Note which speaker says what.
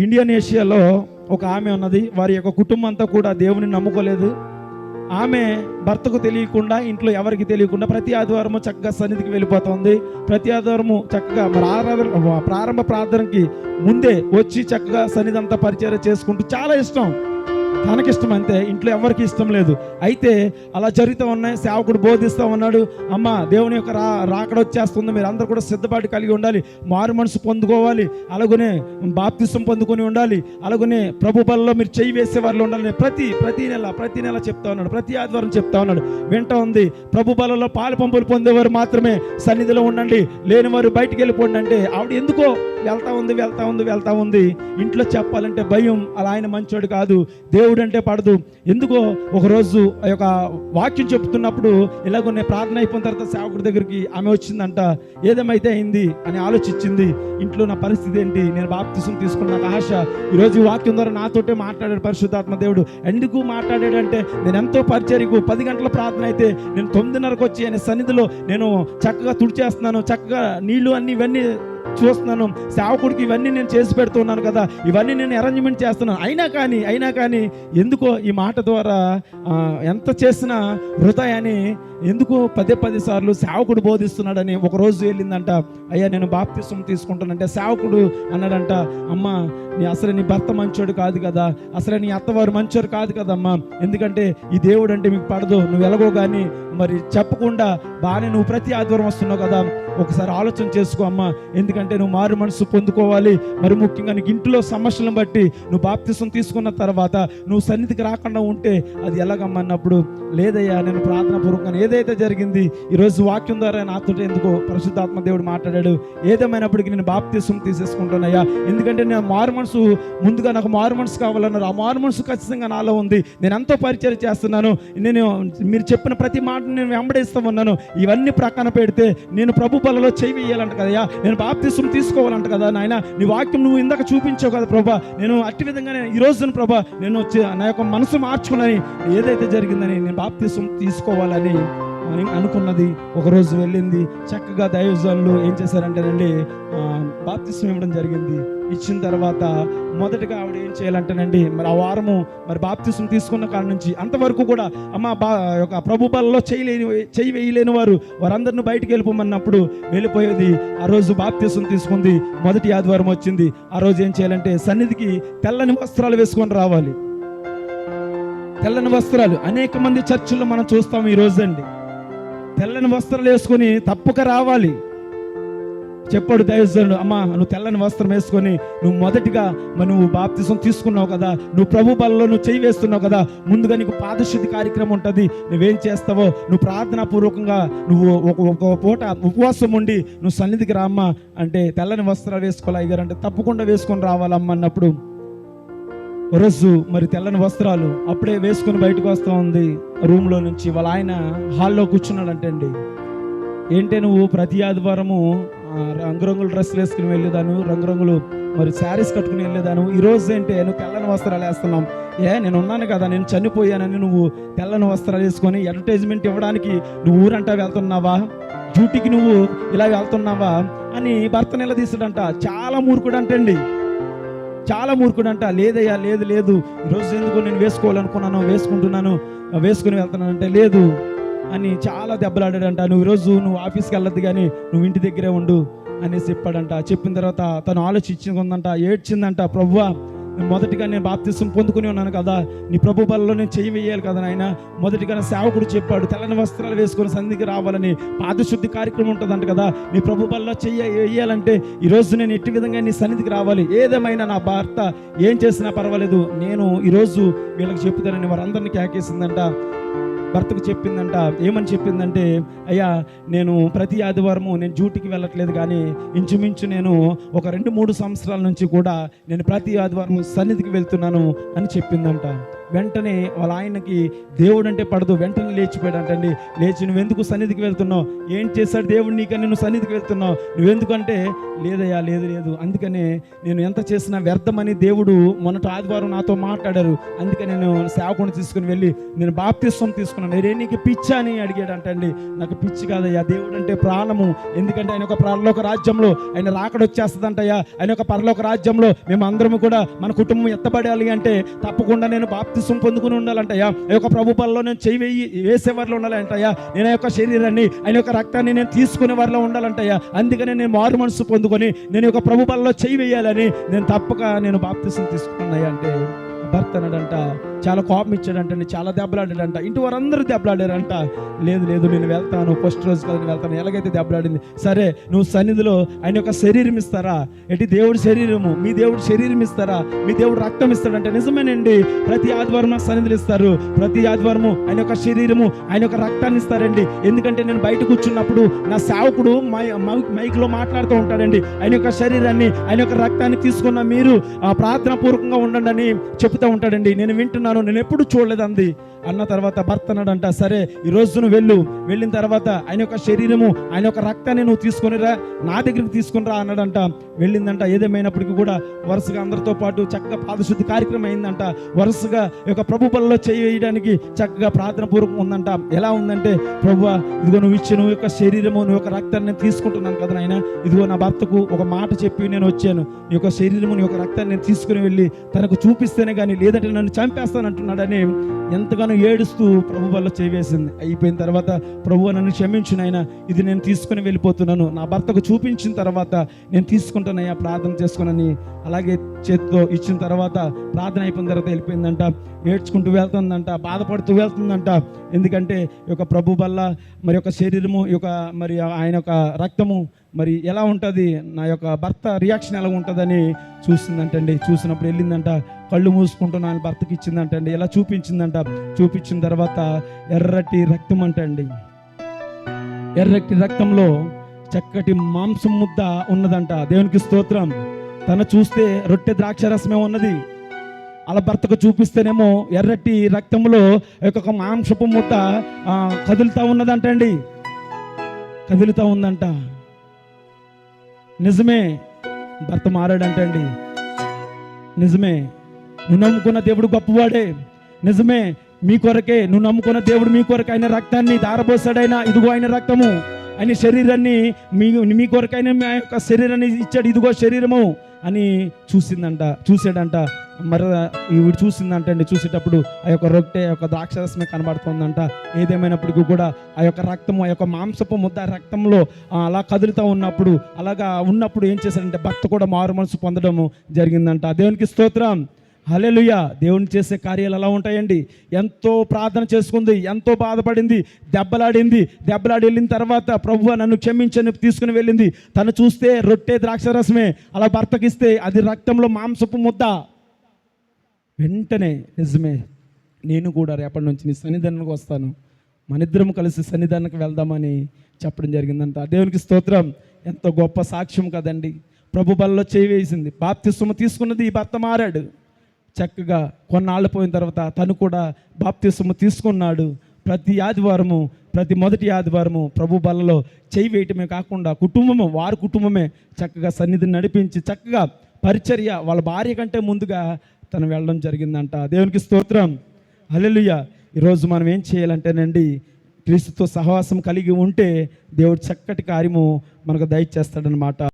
Speaker 1: ఇండోనేషియాలో ఒక ఆమె ఉన్నది. వారి యొక్క కుటుంబం అంతా కూడా దేవుని నమ్ముకోలేదు. ఆమె భర్తకు తెలియకుండా, ఇంట్లో ఎవరికి తెలియకుండా ప్రతి ఆదివారము చక్కగా సన్నిధికి వెళ్ళిపోతుంది. ప్రతి ఆదివారము చక్కగా మరి ప్రారంభ ప్రార్థనకి ముందే వచ్చి చక్కగా సన్నిధి అంతా పరిచర్య చేసుకుంటూ, చాలా ఇష్టం, తనకిష్టం అంతే, ఇంట్లో ఎవరికి ఇష్టం లేదు. అయితే అలా జరుగుతూ ఉన్నాయి. సేవకుడు బోధిస్తూ ఉన్నాడు, అమ్మ దేవుని యొక్క రాకడ వచ్చేస్తుంది, మీరు అందరూ కూడా సిద్ధపాటు కలిగి ఉండాలి, మారు మనసు పొందుకోవాలి, అలాగనే బాప్తిసం పొందుకొని ఉండాలి, అలాగనే ప్రభు బలలో మీరు చేయి వేసే వాళ్ళు ఉండాలి. ప్రతి నెల చెప్తా ఉన్నాడు, ప్రతి ఆదివారం చెప్తా ఉన్నాడు. వింటా ఉంది, ప్రభు బలలో పాలు పంపులు పొందేవారు మాత్రమే సన్నిధిలో ఉండండి, లేని వారు బయటికి వెళ్ళిపోండి అంటే ఆవిడ ఎందుకో వెళ్తా ఉంది. ఇంట్లో చెప్పాలంటే భయం, అలా ఆయన మంచోడు కాదు, దేవుడు అంటే పడదు. ఎందుకో ఒకరోజు ఆ యొక్క వాక్యం చెప్తున్నప్పుడు ఇలాగొనే ప్రార్థన అయిపోయిన తర్వాత సేవకుడి దగ్గరికి ఆమె వచ్చిందంట. ఏదేమైతే అయింది అని ఆలోచించింది, ఇంట్లో నా పరిస్థితి ఏంటి, నేను బాప్తిసం తీసుకున్న నాకు ఆశ. ఈరోజు ఈ వాక్యం ద్వారా నాతోటే మాట్లాడాడు పరిశుద్ధాత్మ దేవుడు. ఎందుకు మాట్లాడాడంటే, నేను ఎంతో పరిచర్యకు 10 గంటల ప్రార్థన అయితే నేను 9:30కు వచ్చి ఆయన సన్నిధిలో నేను చక్కగా తుడిచేస్తున్నాను, చక్కగా నీళ్లు అన్ని ఇవన్నీ చూస్తున్నాను, సేవకుడికి ఇవన్నీ నేను చేసి పెడుతున్నాను కదా, ఇవన్నీ నేను అరేంజ్మెంట్ చేస్తున్నాను. అయినా కానీ ఎందుకో ఈ మాట ద్వారా ఎంత చేసినా వృధా అని, ఎందుకు 10 సార్లు సేవకుడు బోధిస్తున్నాడని ఒకరోజు వెళ్ళిందంట. అయ్యా నేను బాప్తిసం తీసుకుంటానంటే సేవకుడు అన్నాడంట, అమ్మ అసలు నీ భర్త మంచోడు కాదు కదా, అసలు నీ అత్తవారు మంచోడు కాదు కదమ్మా, ఎందుకంటే ఈ దేవుడు అంటే మీకు పడదు, నువ్వు ఎలాగో కానీ మరి చెప్పకుండా బాగానే నువ్వు ప్రతి ఆదివారం వస్తున్నావు కదా, ఒకసారి ఆలోచన చేసుకో అమ్మా, ఎందుకంటే నువ్వు మారు మనసు పొందుకోవాలి, మరి ముఖ్యంగా నీకు ఇంట్లో సమస్యలను బట్టి నువ్వు బాప్తిసం తీసుకున్న తర్వాత నువ్వు సన్నిధికి రాకుండా ఉంటే అది ఎలాగమ్మన్నప్పుడు, లేదయ్యా నేను ప్రార్థన పూర్వకంగా ఏదైతే జరిగింది ఈరోజు వాక్యం ద్వారా నాతో ఎందుకో పరిశుద్ధాత్మ దేవుడు మాట్లాడాడు, ఏదేమైనప్పటికీ నేను బాప్తిసం తీసేసుకుంటానయ్యా, ఎందుకంటే నేను మారు మనసు, ముందుగా నాకు మారు మనసు కావాలన్నారు, ఆ మారు మనసు ఖచ్చితంగా నాలో ఉంది, నేను ఎంతో పరిచయం చేస్తున్నాను, నేను మీరు చెప్పిన ప్రతి మాట నేను వెంబడిస్తూ ఉన్నాను, ఇవన్నీ ప్రక్కన పెడితే నేను ప్రభు బలలో చేయి వేయాలంట కదయ్యా, నేను బాప్తిసం తీసుకోవాలంట కదా నాయన, నీ వాక్యం నువ్వు ఇందాక చూపించావు కదా ప్రభా, నేను అట్టి విధంగానే ఈ రోజున ప్రభా నేను నా యొక్క మనసు మార్చుకున్నాను, ఏదైతే జరిగిందని నేను బాప్తిసం తీసుకోవాలని అనుకున్నది. ఒకరోజు వెళ్ళింది, చక్కగా దైవజనులు ఏం చేశారంటేనండి బాప్తిసం ఇవ్వడం జరిగింది. ఇచ్చిన తర్వాత మొదటగా ఆవిడ ఏం చేయాలంటేనండి, మరి ఆ వారము మరి బాప్తిసం తీసుకున్న కాడ నుంచి అంతవరకు కూడా అమ్మ యొక్క ప్రభు బలలో చేయి వేయలేని వారందరిని బయటికి వెళ్ళిపోమన్నప్పుడు వెళ్ళిపోయేది. ఆ రోజు బాప్తిసం తీసుకుంది, మొదటి ఆదివారం వచ్చింది. ఆ రోజు ఏం చేయాలంటే సన్నిధికి తెల్లని వస్త్రాలు వేసుకొని రావాలి. తెల్లని వస్త్రాలు అనేక మంది చర్చిల్లో మనం చూస్తాం ఈ రోజు అండి, తెల్లని వస్త్రాలు వేసుకొని తప్పక రావాలి. చెప్పాడు దైవజనుడు, అమ్మ నువ్వు తెల్లని వస్త్రం వేసుకొని నువ్వు మొదటిగా నువ్వు బాప్తిసం తీసుకున్నావు కదా, నువ్వు ప్రభు బలలో నువ్వు చేయి వేస్తున్నావు కదా, ముందుగా నీకు పాదశుద్ధి కార్యక్రమం ఉంటుంది, నువ్వేం చేస్తావో నువ్వు ప్రార్థనా పూర్వకంగా నువ్వు ఒక పూట ఉపవాసం ఉండి నువ్వు సన్నిధికి రామ్మా అంటే తెల్లని వస్త్రాలు వేసుకోవాలి అయ్యారంటే తప్పకుండా వేసుకొని రావాలమ్మ అన్నప్పుడు రోజు మరి తెల్లని వస్త్రాలు అప్పుడే వేసుకొని బయటకు వస్తూ ఉంది రూమ్లో నుంచి. వాళ్ళ ఆయన హాల్లో కూర్చున్నాడంటే అండి, ఏంటే నువ్వు ప్రతి ఆదివారము రంగురంగుల డ్రెస్సులు వేసుకుని వెళ్ళేదాను, రంగురంగులు మరి శారీస్ కట్టుకుని వెళ్ళేదాను, ఈరోజు ఏంటి నువ్వు తెల్లని వస్త్రాలు వేస్తున్నావు, నేను ఉన్నాను కదా, నేను చనిపోయానని నువ్వు తెల్లని వస్త్రాలు వేసుకొని అడ్వర్టైజ్మెంట్ ఇవ్వడానికి నువ్వు ఊరంటా వెళ్తున్నావా, డ్యూటీకి నువ్వు ఇలా వెళ్తున్నావా అని భర్త నిలదీసాడంట. చాలా మూర్ఖుడు అంటండి, చాలా మూర్ఖుడు అంట. లేదయ్యా లేదు ఈరోజు ఎందుకు నేను వేసుకోవాలనుకున్నాను, వేసుకుని వెళ్తున్నానంటే లేదు అని చాలా దెబ్బలాడాడంట. నువ్వు ఈరోజు నువ్వు ఆఫీస్కి వెళ్ళొద్దు కానీ నువ్వు ఇంటి దగ్గరే ఉండు అనేసి చెప్పాడంట. చెప్పిన తర్వాత తను ఆలోచించుకుందంట, ఏడ్చిందంట, ప్రభువా మొదటిగా నేను బాప్తిసం పొందుకుని ఉన్నాను కదా, నీ ప్రభు బలలో నేను చేయి వేయాలి కదా నాయన, మొదటిగా సేవకుడు చెప్పాడు తెల్లని వస్త్రాలు వేసుకొని సన్నిధికి రావాలని, పాదశుద్ధి కార్యక్రమం ఉంటుందంట కదా, నీ ప్రభు బలలో వేయాలంటే ఈరోజు నేను ఎట్టి విధంగా నీ సన్నిధికి రావాలి, ఏదేమైనా నా భర్త ఏం చేసినా పర్వాలేదు, నేను ఈరోజు వీళ్ళకి చెప్పుతానని వారందరినీ కేకేసిందంట. భర్తకు చెప్పిందంట, ఏమని చెప్పిందంటే, అయ్యా నేను ప్రతి ఆదివారము నేను డ్యూటీకి వెళ్ళట్లేదు కానీ ఇంచుమించు నేను ఒక 2-3 సంవత్సరాల నుంచి కూడా నేను ప్రతి ఆదివారం సన్నిధికి వెళ్తున్నాను అని చెప్పిందంట. వెంటనే వాళ్ళ ఆయనకి దేవుడు అంటే పడదు, వెంటనే లేచిపోయాడు అంటండి. లేచి నువ్వెందుకు సన్నిధికి వెళ్తున్నావు, ఏం చేశాడు దేవుడు నీకని నువ్వు సన్నిధికి వెళ్తున్నావు, నువ్వెందుకంటే లేదయ్యా లేదు, అందుకనే నేను ఎంత చేసినా వ్యర్థమని దేవుడు మొన్నటి ఆదివారం నాతో మాట్లాడారు, అందుకని నేను సేవకుని తీసుకుని వెళ్ళి నేను బాప్తిస్వం తీసుకున్నాను. రే నీకు పిచ్చా అని అడిగాడు అంటండి. నాకు పిచ్చి కాదయ్యా, దేవుడు అంటే ప్రాణము, ఎందుకంటే ఆయన ఒక పరలోక రాజ్యంలో ఆయన రాకడ వచ్చేస్తుందంటయ్యా, ఆయన ఒక పరలోక రాజ్యంలో మేము అందరం కూడా మన కుటుంబం ఎత్తబడాలి అంటే తప్పకుండా నేను బాప్తిస్వం పొందుకుని ఉండాలంటయ్యా, ఆ యొక్క ప్రభు పనిలో నేను చెయ్యి వేసేవారిలో ఉండాలంటయ్యా, నేను ఆ యొక్క శరీరాన్ని ఆయన యొక్క రక్తాన్ని నేను తీసుకునే వారిలో ఉండాలంటయ్యా, అందుకని నేను మారు మనసు పొందుకొని నేను ఒక ప్రభు పనిలో చెయ్యి వేయాలని నేను తప్పక నేను బాప్తిస్వం తీసుకున్నాయ్యా అంటే భర్త అన్నాడంట. చాలా కోపం ఇచ్చాడంటండి, చాలా దెబ్బలాడాడంట. ఇంటి వారందరూ దెబ్బలాడారంట. లేదు నేను వెళ్తాను, ఫస్ట్ రోజు కదా నేను వెళ్తాను. ఎలాగైతే దెబ్బలాడింది, సరే నువ్వు సన్నిధిలో ఆయన యొక్క శరీరం ఇస్తారా, ఎటు దేవుడి శరీరము, మీ దేవుడు శరీరం ఇస్తారా, మీ దేవుడు రక్తం ఇస్తాడంటే నిజమేనండి. ప్రతి ఆదివారం నాకు సన్నిధులు ఇస్తారు, ప్రతి ఆదివారము ఆయన యొక్క శరీరము ఆయన యొక్క రక్తాన్ని ఇస్తారండి. ఎందుకంటే నేను బయట కూర్చున్నప్పుడు నా సేవకుడు మైక్లో మాట్లాడుతూ ఉంటాడండి, ఆయన యొక్క శరీరాన్ని ఆయన యొక్క రక్తాన్ని తీసుకున్న మీరు ప్రార్థనా పూర్వకంగా ఉండండి అని చెప్తూ ఉంటాడండి. నేను వింటున్నాను, నేను ఎప్పుడు చూడలేదు అంది. అన్న తర్వాత భర్త అన్నాడంట, సరే ఈ రోజు నువ్వు వెళ్ళిన తర్వాత ఆయన యొక్క శరీరము ఆయన యొక్క రక్తాన్ని నువ్వు తీసుకొనిరా, నా దగ్గరికి తీసుకునిరా అన్నాడంట. వెళ్ళిందంట. ఏదేమైనప్పటికీ కూడా వరుసగా అందరితో పాటు చక్కగా పాదశుద్ధి కార్యక్రమం అయిందంట. వరుసగా ఈ యొక్క ప్రభు పనిలో చేయడానికి చక్కగా ప్రార్థన పూర్వకం ఉందంట. ఎలా ఉందంటే, ప్రభువా ఇదిగో నువ్వు ఇచ్చి నువ్వు యొక్క శరీరము నువ్వు యొక్క రక్తాన్ని నేను తీసుకుంటున్నాను కదా నాయన, ఇదిగో నా భర్తకు ఒక మాట చెప్పి నేను వచ్చాను, నీ యొక్క శరీరము నీ యొక్క రక్తాన్ని నేను తీసుకుని వెళ్ళి తనకు చూపిస్తేనే కానీ లేదంటే నన్ను చంపేస్తానంటున్నాడని ఎంతగానో ఏడుస్తూ ప్రభు వల్ల చేవేసింది. అయిపోయిన తర్వాత, ప్రభువా నన్ను క్షమించు నాయన, ఇది నేను తీసుకుని వెళ్ళిపోతున్నాను, నా భర్తకు చూపించిన తర్వాత నేను తీసుకుంటానయ్యా, ప్రార్థన చేసుకునని అలాగే చేతితో ఇచ్చిన తర్వాత ప్రార్థన అయిపోయిన తర్వాత వెళ్ళిపోయిందంట. ఏడ్చుకుంటూ వెళ్తుందంట, బాధపడుతూ వెళ్తుందంట. ఎందుకంటే ఈ యొక్క ప్రభు వల్ల మరి యొక్క శరీరము ఈ యొక్క మరి ఆయన యొక్క రక్తము మరి ఎలా ఉంటుంది, నా యొక్క భర్త రియాక్షన్ ఎలా ఉంటుందని చూసిందంటండి. చూసినప్పుడు వెళ్ళిందంట, కళ్ళు మూసుకుంటున్న ఆయన భర్తకి ఇచ్చిందంటండి. ఎలా చూపించిందంట, చూపించిన తర్వాత ఎర్రటి రక్తం అంటండి. ఎర్రటి రక్తంలో చక్కటి మాంసం ముద్ద ఉన్నదంట. దేవునికి స్తోత్రం. తను చూస్తే రొట్టె ద్రాక్షరసమే ఉన్నది, అలా భర్తకు చూపిస్తేనేమో ఎర్రటి రక్తంలో ఒక మాంసపు ముద్ద కదులుతా ఉన్నదంటండి, కదులుతా ఉందంట. నిజమే, భర్త మారాడంటండి. నిజమే, నువ్వు నమ్ముకున్న దేవుడు గొప్పవాడే. నిజమే, మీ కొరకే నువ్వు నమ్ముకున్న దేవుడు మీ కొరకు ఆయన రక్తాన్ని దారబోసాడైనా, ఇదిగో ఆయన రక్తము, ఆయన శరీరాన్ని మీ కొరకైనా మీ యొక్క శరీరాన్ని ఇచ్చాడు, ఇదిగో శరీరము అని చూసాడంట. మరి ఈవిడ చూసిందంటండి. చూసేటప్పుడు ఆ యొక్క రొట్టె ఆ యొక్క ద్రాక్షరసమే కనబడుతుందంట. ఏదేమైనప్పటికీ కూడా ఆ యొక్క రక్తము ఆ యొక్క మాంసపు ముద్ద రక్తంలో అలా కదులుతూ అలాగా ఉన్నప్పుడు ఏం చేశాడంటే భర్త కూడా మారు మనసు పొందడము జరిగిందంట. దేవునికి స్తోత్రం, హల్లెలూయా. దేవుని చేసే కార్యాలు ఎలా ఉంటాయండి. ఎంతో ప్రార్థన చేసుకుంది, ఎంతో బాధపడింది, దెబ్బలాడి వెళ్ళిన తర్వాత ప్రభువా నన్ను క్షమించని తీసుకుని వెళ్ళింది. తను చూస్తే రొట్టె ద్రాక్షరసమే, అలా భర్తకిస్తే అది రక్తంలో మాంసపు ముద్ద. వెంటనే నిజమే, నేను కూడా రేపటి నుంచి నీ సన్నిధానానికి వస్తాను, మనిద్దరం కలిసి సన్నిధానానికి వెళ్దామని చెప్పడం జరిగిందంట. దేవునికి స్తోత్రం. ఎంతో గొప్ప సాక్ష్యం కదండి. ప్రభు బలలో చేయి వేసింది, బాప్తిస్మము తీసుకున్నది, ఈ భర్త మారాడు. చక్కగా కొన్నాళ్ళు పోయిన తర్వాత తను కూడా బాప్తిస్మము తీసుకున్నాడు. ప్రతి మొదటి ఆదివారము ప్రభు బలలో చేయి వేయటమే కాకుండా వారి కుటుంబమే చక్కగా సన్నిధిని నడిపించి చక్కగా పరిచర్య వాళ్ళ భార్య కంటే ముందుగా తను వెళ్ళడం జరిగిందంట. దేవునికి స్తోత్రం, హల్లెలూయా. ఈరోజు మనం ఏం చేయాలంటేనండి, క్రీస్తుతో సహవాసం కలిగి ఉంటే దేవుడు చక్కటి కార్యము మనకు దయచేస్తాడనమాట.